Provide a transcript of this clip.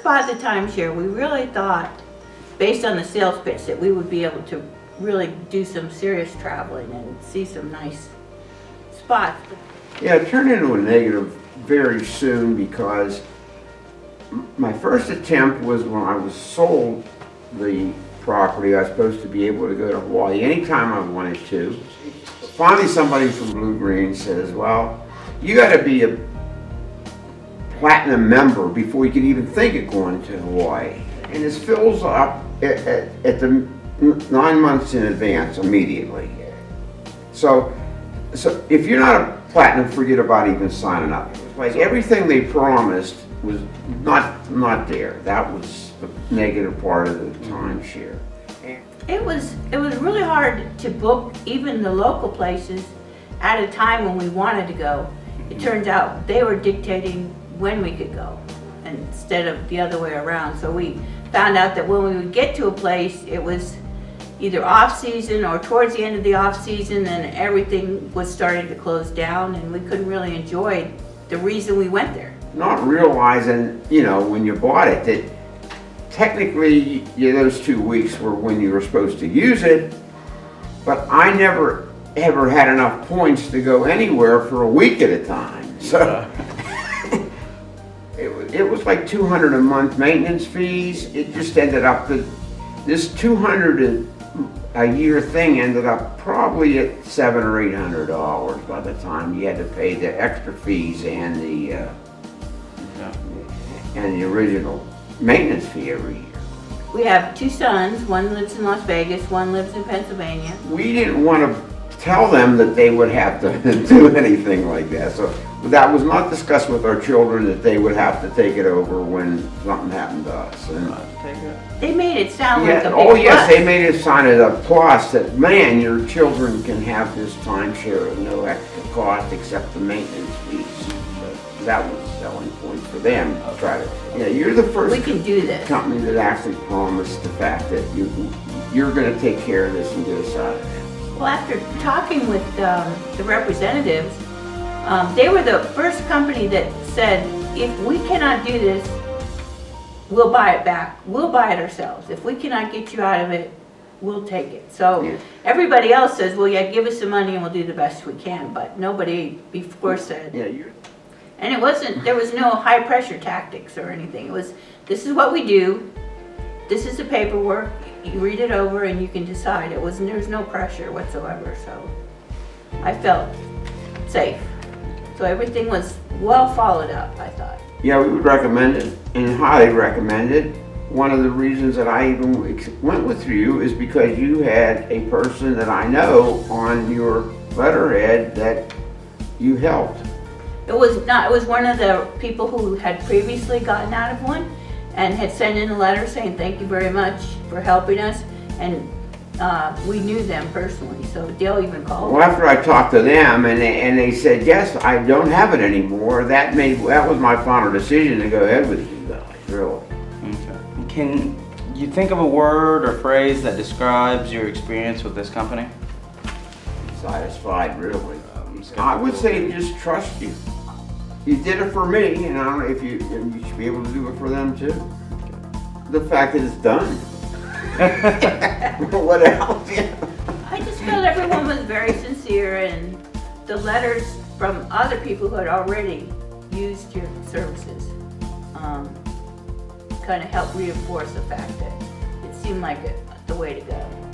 bought the timeshare, we really thought, based on the sales pitch, that we would be able to really do some serious traveling and see some nice spots. Yeah, it turned into a negative very soon because my first attempt was when I was sold the property. I was supposed to be able to go to Hawaii anytime I wanted to. Finally, somebody from Blue Green says, well, you got to be a platinum member before you can even think of going to Hawaii. And this fills up at the 9 months in advance immediately. So if you're not a platinum, forget about even signing up. Like everything they promised was not there. That was the negative part of the timeshare. It was really hard to book even the local places at a time when we wanted to go. It turns out they were dictating when we could go instead of the other way around. So we found out that when we would get to a place, it was either off season or towards the end of the off season, and everything was starting to close down, and we couldn't really enjoy the reason we went there. Not realizing, you know, when you bought it, that technically those 2 weeks were when you were supposed to use it, but I never ever had enough points to go anywhere for a week at a time. So it was like $200 a month maintenance fees. It just ended up that this $200 a year thing ended up probably at $700 or $800 by the time you had to pay the extra fees and the original maintenance fee every year. We have 2 sons. One lives in Las Vegas, one lives in Pennsylvania. We didn't want to tell them that they would have to do anything like that. So that was not discussed with our children, that they would have to take it over when something happened to us. And they made it sound like a big oh yes, plus. they made it sound as a plus that, man, your children can have this timeshare at no extra cost except the maintenance fees. So that was a selling point for them to try to. Yeah, you're the first we can do this. company that actually promised the fact that you're going to take care of this and get us out of it. Well, after talking with the representatives, they were the first company that said, if we cannot do this, we'll buy it back. We'll buy it ourselves. If we cannot get you out of it, we'll take it. So everybody else says, well, yeah, give us the money and we'll do the best we can. But nobody before said. Yeah, and it wasn't, there was no high pressure tactics or anything. It was, this is what we do. This is the paperwork. You read it over and you can decide. There was no pressure whatsoever. So I felt safe. So everything was well followed up, I thought. Yeah, we would recommend it and highly recommend it. One of the reasons that I even went with you is because you had a person that I know on your letterhead that you helped. It was one of the people who had previously gotten out of one and had sent in a letter saying thank you very much for helping us, and we knew them personally, so Dale even called. Well, after I talked to them and they said, yes, I don't have it anymore, that was my final decision to go ahead with you guys, really. Okay. Can you think of a word or phrase that describes your experience with this company? Satisfied, really. I would say just trust you. You did it for me, and I don't know if you should be able to do it for them too. The fact that it's done. What else? I just felt everyone was very sincere, and the letters from other people who had already used your services kind of helped reinforce the fact that it seemed like the way to go.